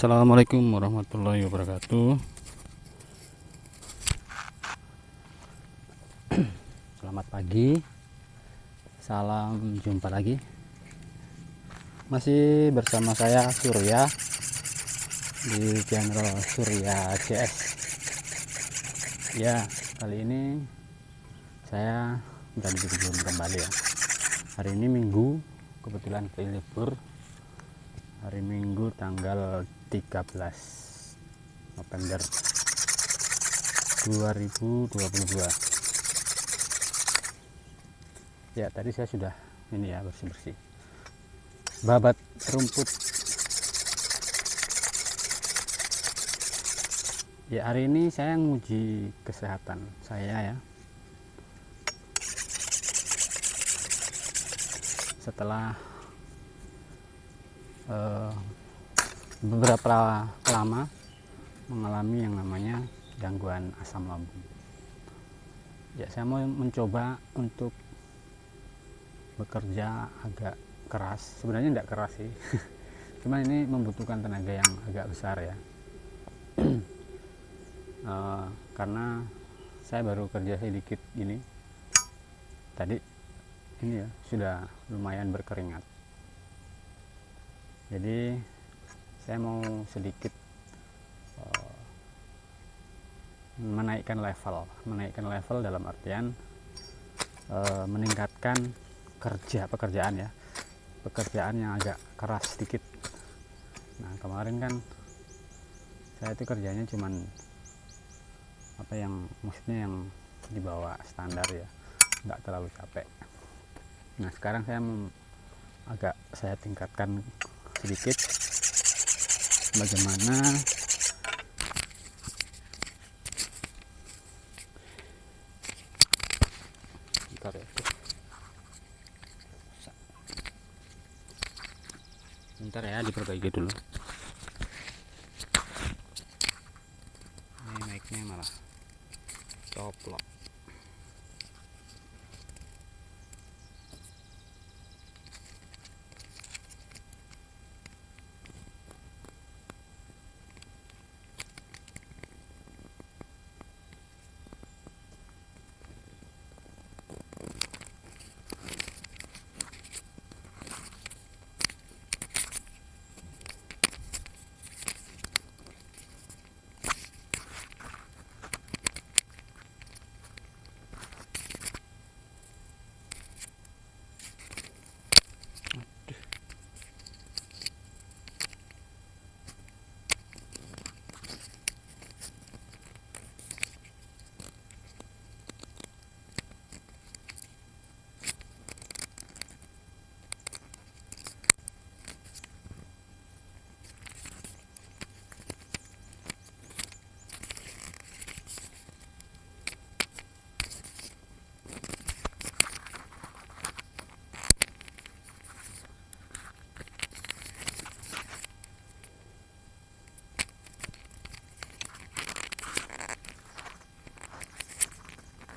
Assalamualaikum warahmatullahi wabarakatuh. Selamat pagi, salam jumpa lagi. Masih bersama saya Surya di channel Surya CS. Ya, kali ini saya ganti video kembali ya. Hari ini Minggu, kebetulan libur. Hari Minggu tanggal 13 November 2022. Ya, tadi saya sudah ini ya, bersih-bersih babat rumput. Ya, hari ini saya nguji kesehatan saya ya. Setelah beberapa lama mengalami yang namanya gangguan asam lambung. Ya, saya mau mencoba untuk bekerja agak keras. Sebenarnya tidak keras sih, cuman ini membutuhkan tenaga yang agak besar ya. Karena saya baru kerja sedikit ini tadi, ini ya sudah lumayan berkeringat. Jadi saya mau sedikit menaikkan level dalam artian meningkatkan pekerjaan yang agak keras sedikit. Nah, kemarin kan saya itu kerjanya cuman maksudnya yang di bawah standar ya, nggak terlalu capek. Nah, sekarang saya tingkatkan sedikit bagaimana bentar ya, diperbaiki dulu. Ini mic-nya malah coplok.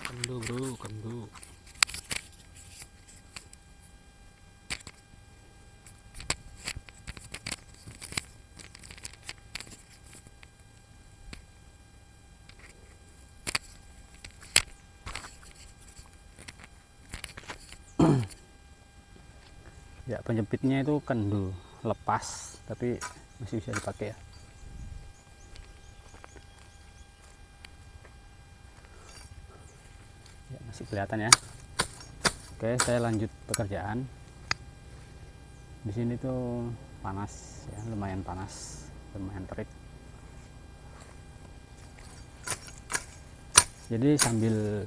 Kendu bro, kendu. Ya, penjepitnya itu kendu, lepas tapi masih bisa dipakai ya. Ya, masih kelihatan ya. Oke, saya lanjut pekerjaan. Di sini tuh panas ya, lumayan panas, lumayan terik. Jadi sambil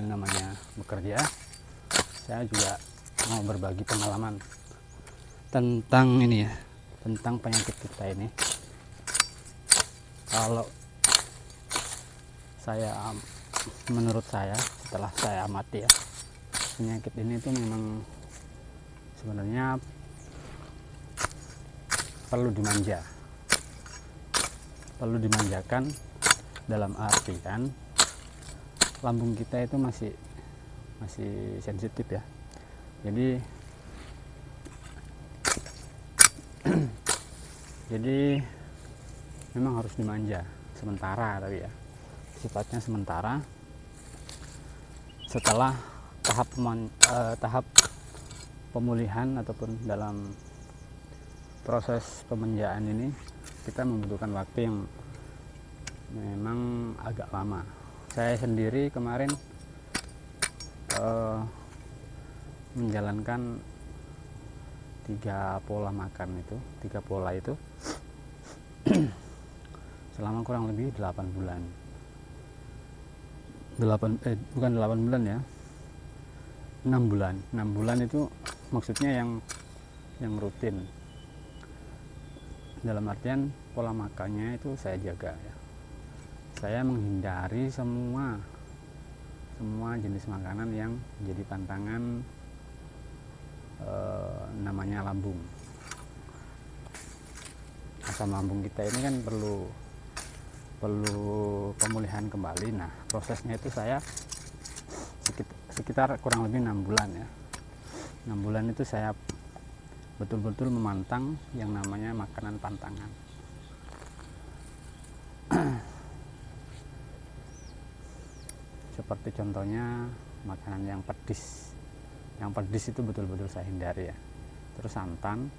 namanya bekerja, saya juga mau berbagi pengalaman tentang ini ya, tentang penyakit kita ini. Kalau menurut saya, setelah saya amati ya, penyakit ini tuh memang sebenarnya perlu dimanjakan, dalam artian lambung kita itu masih sensitif ya. Jadi Jadi memang harus dimanja sementara, tapi ya sifatnya sementara. Setelah tahap pemulihan ataupun dalam proses pemanjaan ini, kita membutuhkan waktu yang memang agak lama. Saya sendiri kemarin menjalankan 3 pola makan itu, 3 pola itu selama kurang lebih 8 bulan. Bukan 8 bulan ya, 6 bulan. 6 bulan itu maksudnya yang rutin. Dalam artian pola makannya itu saya jaga ya. Saya menghindari semua jenis makanan yang jadi pantangan namanya lambung. Asam lambung kita ini kan perlu pemulihan kembali. Nah, prosesnya itu saya sekitar kurang lebih 6 bulan ya. 6 bulan itu saya betul-betul memantang yang namanya makanan pantangan. Seperti contohnya makanan yang pedes. Yang pedes itu betul-betul saya hindari ya. Terus santan,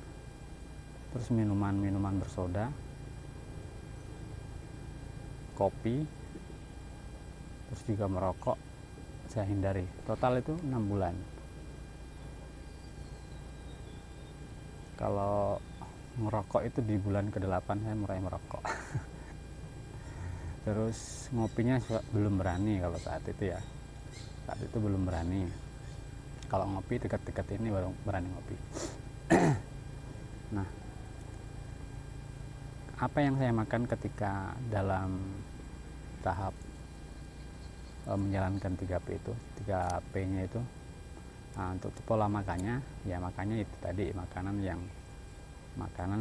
terus minuman bersoda, kopi, terus juga merokok saya hindari. Total itu 6 bulan. Kalau ngerokok itu di bulan ke-8 saya mulai merokok. Terus ngopinya belum berani kalau saat itu ya. Saat itu belum berani. Kalau ngopi dekat-dekat ini baru berani ngopi. Nah, apa yang saya makan ketika dalam tahap menjalankan 3P itu, 3P-nya itu. Nah, untuk pola makannya ya, makanya itu tadi makanan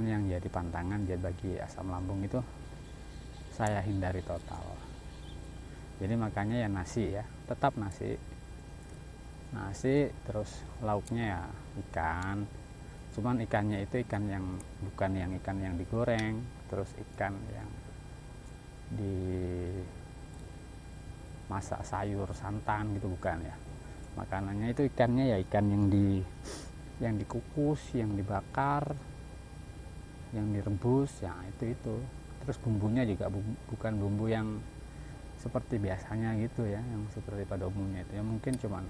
yang jadi pantangan jadi bagi asam lambung itu saya hindari total. Jadi makanya ya nasi ya, tetap nasi, terus lauknya ya ikan. Cuman ikannya itu ikan yang bukan yang ikan yang digoreng, terus ikan yang dimasak sayur santan gitu, bukan ya. Makanannya itu ikannya ya ikan yang dikukus, yang dibakar, yang direbus ya, itu. Terus bumbunya juga bukan bumbu yang seperti biasanya gitu ya, yang seperti pada umumnya itu ya, mungkin cuman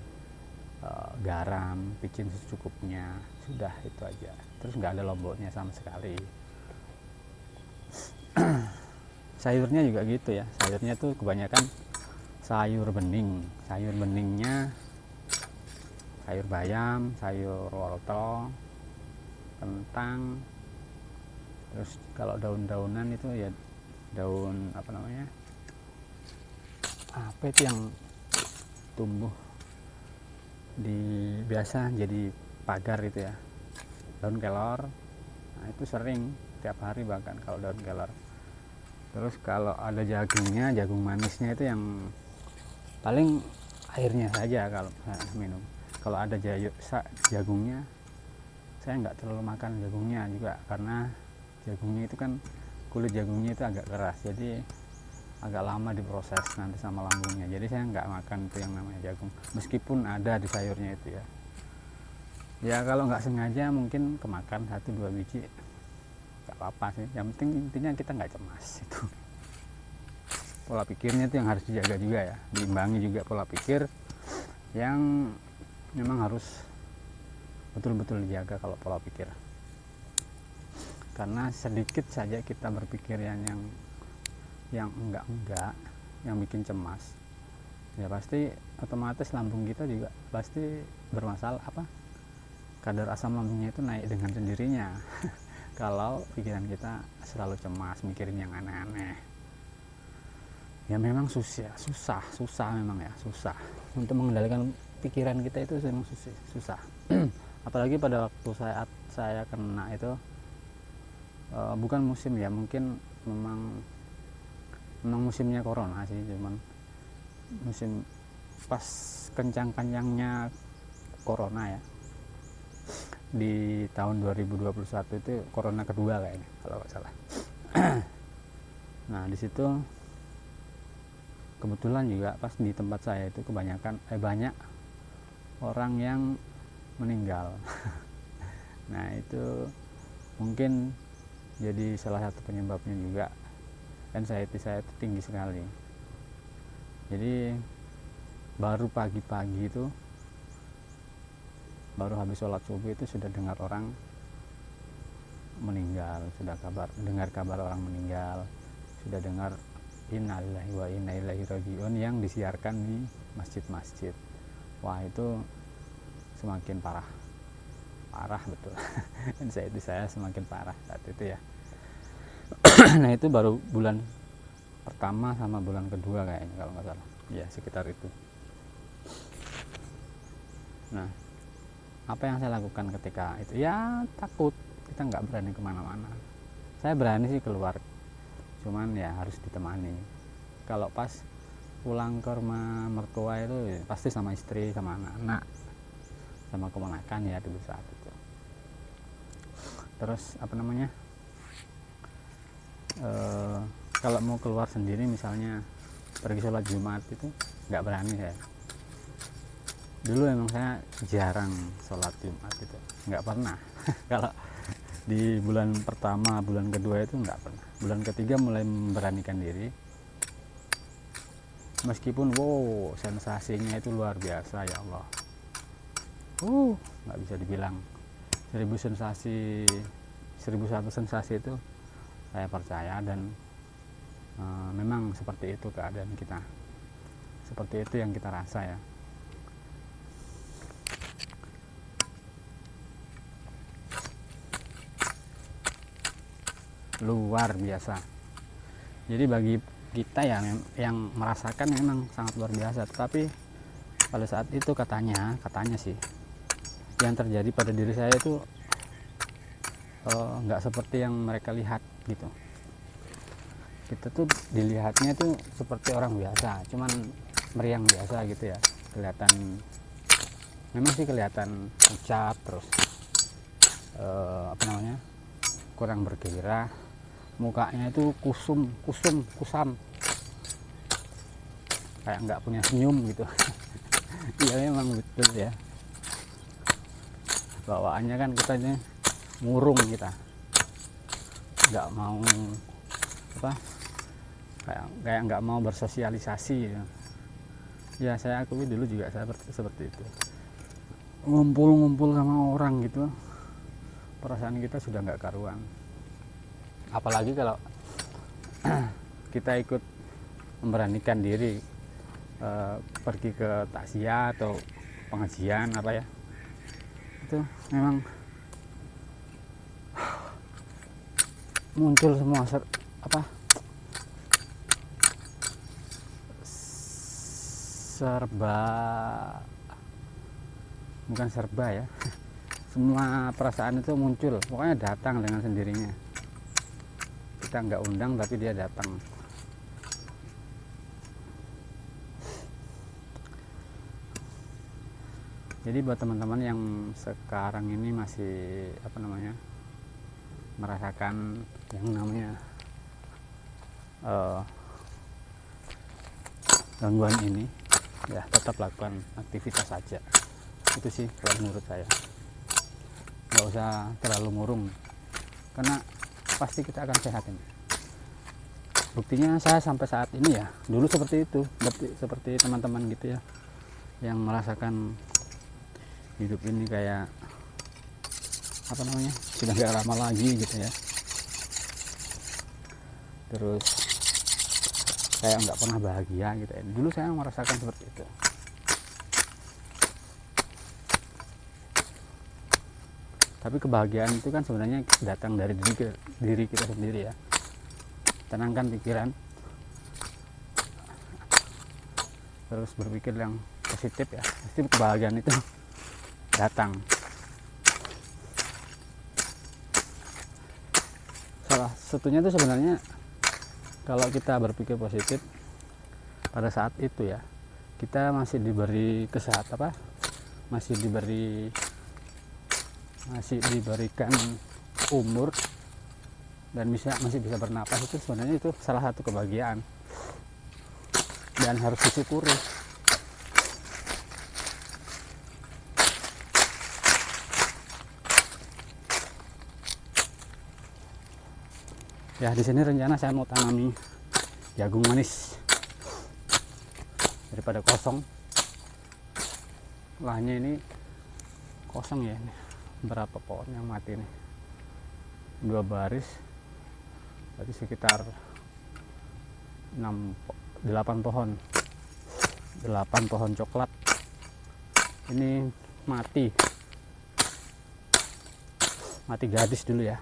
garam, picin secukupnya, sudah itu aja. Terus nggak ada lomboknya sama sekali. Sayurnya juga gitu ya, sayurnya tuh kebanyakan sayur bening. Sayur beningnya sayur bayam, sayur wortel, kentang. Terus kalau daun-daunan itu ya daun apa itu yang tumbuh biasa jadi pagar itu ya, daun kelor. Nah, itu sering tiap hari bahkan kalau daun kelor. Terus kalau ada jagungnya, jagung manisnya itu yang paling airnya saja kalau minum. Kalau ada jagungnya, saya nggak terlalu makan jagungnya juga, karena jagungnya itu kan kulit jagungnya itu agak keras, jadi agak lama diproses nanti sama lambungnya. Jadi saya nggak makan itu yang namanya jagung, meskipun ada di sayurnya itu ya. Ya kalau nggak sengaja mungkin kemakan 1-2 biji, nggak apa-apa sih. Yang penting intinya kita nggak cemas itu. Pola pikirnya itu yang harus dijaga juga ya, diimbangi juga pola pikir yang memang harus betul-betul dijaga kalau pola pikir. Karena sedikit saja kita berpikir yang enggak, yang bikin cemas, ya pasti otomatis lambung kita juga pasti bermasalah, kadar asam lambungnya itu naik dengan sendirinya. Kalau pikiran kita selalu cemas, mikirin yang aneh-aneh, ya memang susah memang ya, susah untuk mengendalikan pikiran kita itu, memang susah. Apalagi pada waktu saya kena itu, bukan musim ya, mungkin memang musimnya corona sih, cuman musim pas kencang-kencangnya corona ya. di tahun 2021 itu corona kedua kayaknya kalau nggak salah. Nah di situ kebetulan juga pas di tempat saya itu banyak orang yang meninggal. Nah itu mungkin jadi salah satu penyebabnya juga, anxiety saya itu tinggi sekali. Jadi baru pagi-pagi itu, baru habis sholat subuh itu sudah dengar orang meninggal, dengar kabar orang meninggal, sudah dengar innalillahi wa inna ilaihi rajiun yang disiarkan di masjid-masjid. Wah itu semakin parah betul. Anxiety saya semakin parah saat itu ya. Nah itu baru bulan pertama sama bulan kedua kayaknya kalau nggak salah ya, sekitar itu. Nah apa yang saya lakukan ketika itu ya, takut, kita nggak berani kemana-mana. Saya berani sih keluar, cuman ya harus ditemani. Kalau pas pulang ke rumah mertua itu ya, pasti sama istri, sama anak-anak, sama keponakan ya dulu saat itu. Terus apa namanya, kalau mau keluar sendiri misalnya pergi sholat Jumat itu nggak berani saya. Dulu emang saya jarang sholat Jumat itu, nggak pernah. Kalau di bulan pertama, bulan kedua itu nggak pernah. Bulan ketiga mulai memberanikan diri, meskipun wow sensasinya itu luar biasa ya Allah. Nggak bisa dibilang 1001 sensasi itu saya percaya, dan memang seperti itu keadaan kita, seperti itu yang kita rasa ya. Luar biasa. Jadi bagi kita yang merasakan memang sangat luar biasa. Tetapi pada saat itu katanya sih yang terjadi pada diri saya itu nggak seperti yang mereka lihat gitu. Kita tuh dilihatnya tuh seperti orang biasa, cuman meriang biasa gitu ya, kelihatan, memang sih kelihatan pucat, terus kurang bergairah, mukanya itu kusam, kayak nggak punya senyum gitu. Iya memang betul ya, bawaannya kan kita ini murung, kita nggak mau kayak nggak mau bersosialisasi gitu. Ya saya akui dulu juga saya seperti itu, ngumpul sama orang gitu, perasaan kita sudah nggak karuan. Apalagi kalau kita ikut memberanikan diri pergi ke takziah atau pengajian apa ya, itu memang muncul semua bukan serba ya, semua perasaan itu muncul, pokoknya datang dengan sendirinya. Kita nggak undang tapi dia datang. Jadi buat teman-teman yang sekarang ini masih merasakan yang namanya gangguan ini, ya tetap lakukan aktivitas saja. Itu sih kalau menurut saya, nggak usah terlalu murung, karena pasti kita akan sehat ini. Buktinya saya sampai saat ini ya, dulu seperti itu, seperti teman-teman gitu ya, yang merasakan hidup ini kayak sudah gak lama lagi gitu ya, terus kayak nggak pernah bahagia gitu ya. Dulu saya merasakan seperti itu. Tapi kebahagiaan itu kan sebenarnya datang dari diri kita sendiri ya. Tenangkan pikiran, terus berpikir yang positif ya, pasti kebahagiaan itu datang. Salah satunya itu sebenarnya kalau kita berpikir positif pada saat itu ya, kita masih diberi masih diberi masih diberikan umur dan masih bisa bernapas, itu sebenarnya itu salah satu kebahagiaan dan harus disyukuri. Ya, di sini rencana saya mau tanami jagung manis daripada kosong. Lahannya ini kosong ya, ini berapa pohon yang mati nih, 2 baris berarti sekitar 8 pohon, 8 pohon coklat ini mati gadis dulu ya,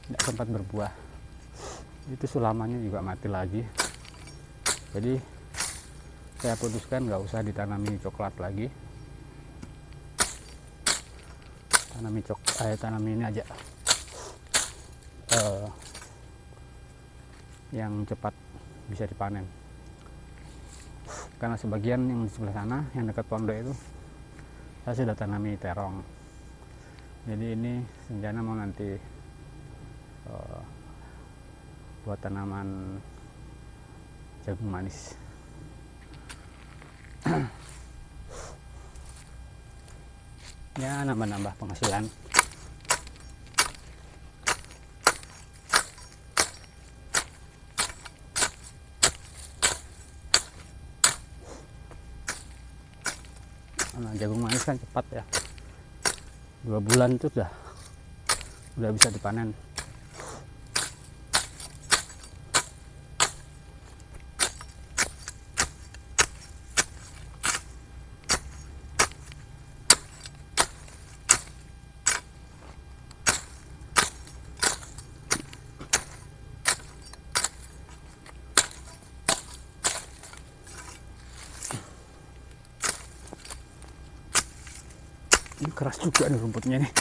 tidak sempat berbuah. Itu sulamannya juga mati lagi, jadi saya putuskan nggak usah ditanami coklat lagi, tanami ini aja yang cepat bisa dipanen. Karena sebagian yang di sebelah sana yang dekat pondok itu saya sudah tanami terong, jadi ini rencana mau nanti buat tanaman jagung manis. Ya, nambah-nambah penghasilan. Nah, jagung manis kan cepat ya, 2 bulan itu udah bisa dipanen. Ini keras juga nih rumputnya nih.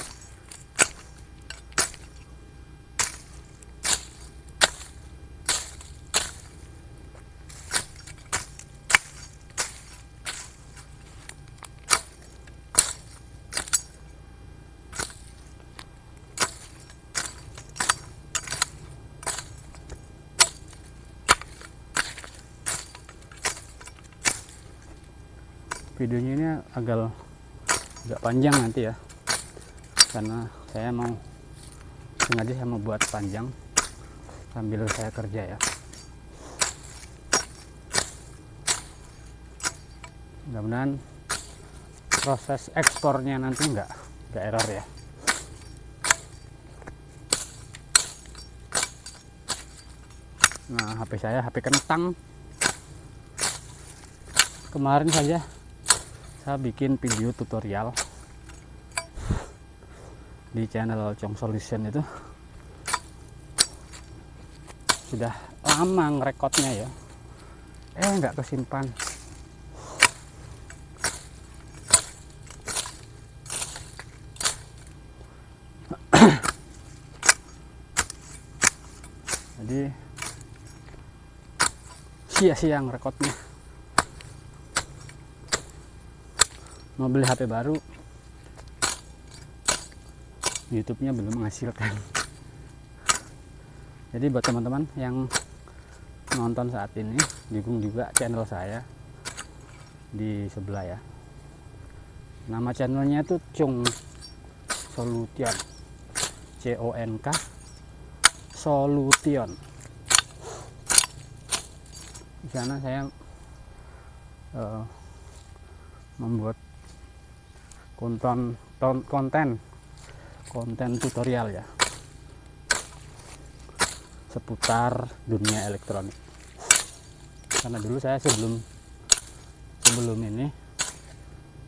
Videonya ini agak panjang nanti ya, karena saya sengaja mau buat panjang sambil saya kerja ya. Mudah-mudahan proses ekspornya nanti nggak error ya. Nah, HP saya HP kentang. Kemarin saja saya bikin video tutorial di channel Chong Solution, itu sudah lama ngerekodnya ya, nggak kesimpan. Jadi sia-sia ngerekodnya. Mau beli HP baru, YouTube-nya belum menghasilkan. Jadi buat teman-teman yang nonton saat ini, dukung juga channel saya di sebelah ya. Nama channelnya itu Chong Solution, CONK Solution. Di sana saya membuat konten tutorial ya seputar dunia elektronik. Karena dulu saya sebelum ini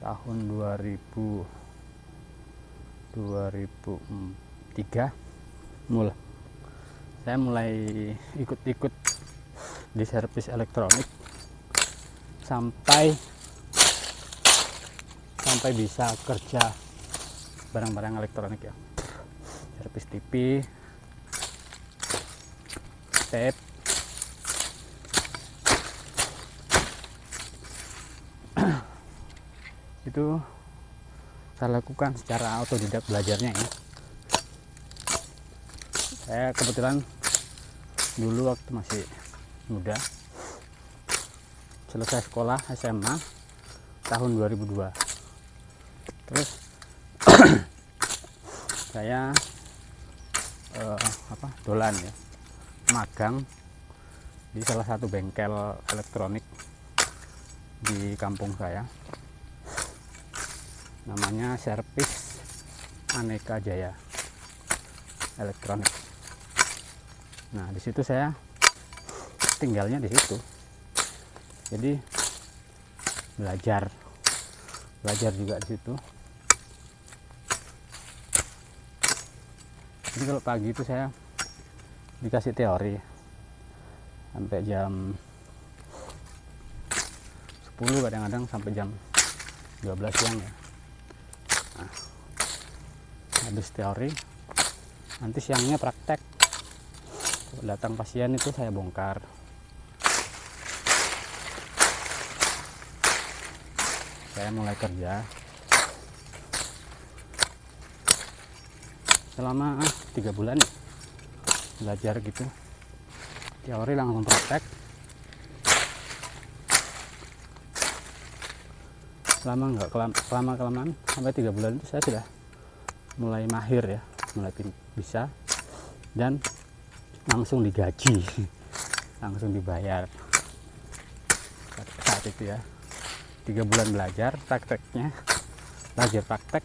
tahun 2003 saya mulai ikut di servis elektronik sampai bisa kerja barang-barang elektronik ya, servis TV, tape, itu saya lakukan secara autodidak belajarnya ya. Saya kebetulan dulu waktu masih muda selesai sekolah SMA tahun 2002, terus saya dolan ya, magang di salah satu bengkel elektronik di kampung saya, namanya Servis Aneka Jaya Elektronik. Nah, di situ saya tinggalnya di situ, jadi belajar juga di situ. Jadi kalau pagi itu saya dikasih teori sampai jam 10, kadang-kadang sampai jam 12 siang ya. Nah, habis teori nanti siangnya praktek. Datang pasien itu saya bongkar, saya mulai kerja selama 3 bulan ya, belajar gitu, teori langsung praktek. Kelamaan sampai 3 bulan itu saya sudah mulai mahir ya, mulai bisa, dan langsung digaji langsung dibayar saat itu ya. 3 bulan belajar prakteknya, belajar praktek,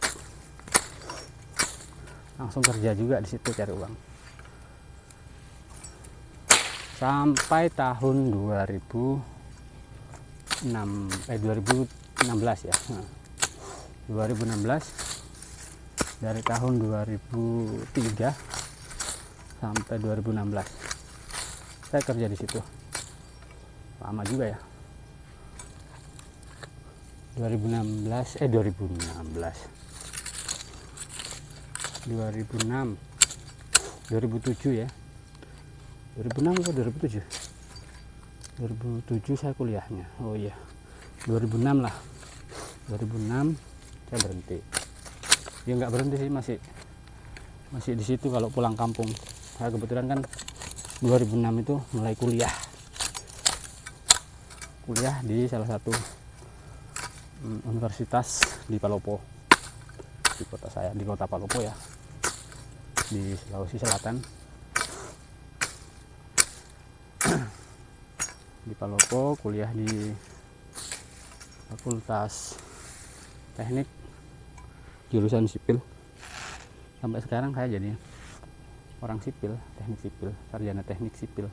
langsung kerja juga di situ cari uang sampai tahun 2016 ya. 2016, dari tahun 2003 sampai 2016 saya kerja di situ, lama juga ya. 2006 2007 ya, 2006 atau 2007 saya kuliahnya. Oh iya, 2006 lah. 2006 saya berhenti ya, nggak berhenti sih, masih di situ. Kalau pulang kampung, saya kebetulan kan 2006 itu mulai kuliah di salah satu universitas di Palopo, di kota saya, di kota Palopo ya, di Sulawesi Selatan. Di Palopo kuliah di Fakultas Teknik jurusan sipil. Sampai sekarang saya jadi orang sipil, teknik sipil, sarjana teknik sipil.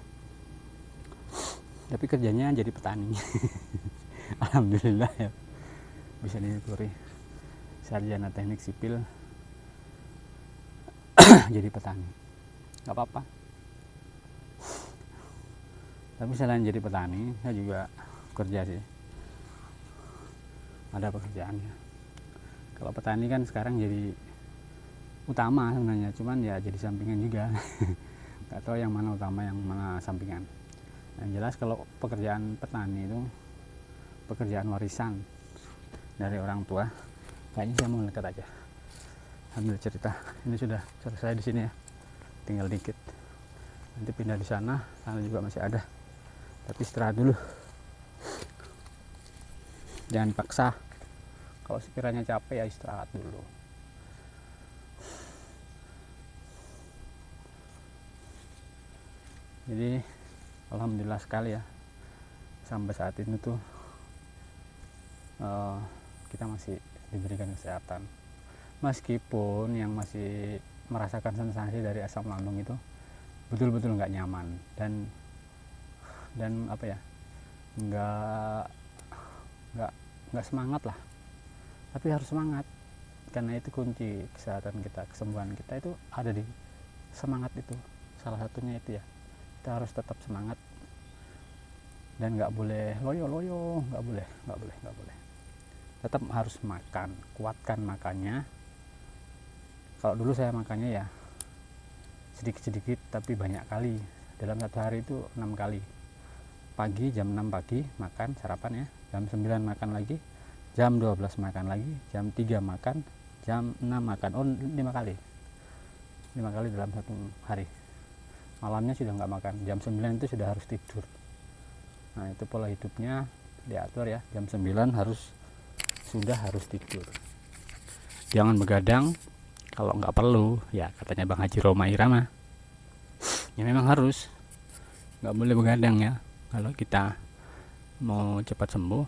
Tapi kerjanya jadi petani. Alhamdulillah ya, bisa disyukuri. Sarjana teknik sipil jadi petani, nggak apa-apa. Tapi selain jadi petani, saya juga kerja sih, ada pekerjaannya. Kalau petani kan sekarang jadi utama sebenarnya, cuman ya jadi sampingan juga. Nggak tahu yang mana utama, yang mana sampingan. Yang jelas kalau pekerjaan petani itu pekerjaan warisan dari orang tua. Kayaknya saya mau dekat aja sambil cerita. Ini sudah selesai di sini ya, tinggal dikit. Nanti pindah di sana juga masih ada. Tapi istirahat dulu, jangan paksa. Kalau sekiranya capek ya istirahat dulu. Jadi alhamdulillah sekali ya, sampai saat ini tuh kita masih diberikan kesehatan, meskipun yang masih merasakan sensasi dari asam lambung itu betul-betul nggak nyaman dan apa ya, nggak semangat lah. Tapi harus semangat, karena itu kunci kesehatan kita, kesembuhan kita itu ada di semangat itu. Salah satunya itu ya, kita harus tetap semangat dan nggak boleh loyo, nggak boleh. Tetap harus makan, kuatkan makannya. Kalau dulu saya makannya ya sedikit-sedikit tapi banyak kali. Dalam satu hari itu 6 kali. Pagi jam 6 pagi makan sarapan ya, jam 9 makan lagi, jam 12 makan lagi, jam 3 makan, jam 6 makan, 5 kali dalam satu hari. Malamnya sudah nggak makan, jam 9 itu sudah harus tidur. Nah itu pola hidupnya diatur ya, jam 9 sudah harus tidur. Jangan begadang kalau nggak perlu ya, katanya Bang Haji Roma Irama ya, memang harus nggak boleh begadang ya. Kalau kita mau cepat sembuh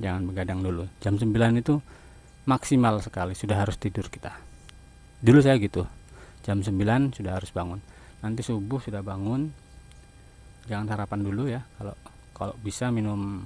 jangan begadang dulu. Jam 9 itu maksimal sekali sudah harus tidur kita. Dulu saya gitu, jam 9 sudah harus bangun. Nanti subuh sudah bangun, jangan sarapan dulu ya. Kalau bisa minum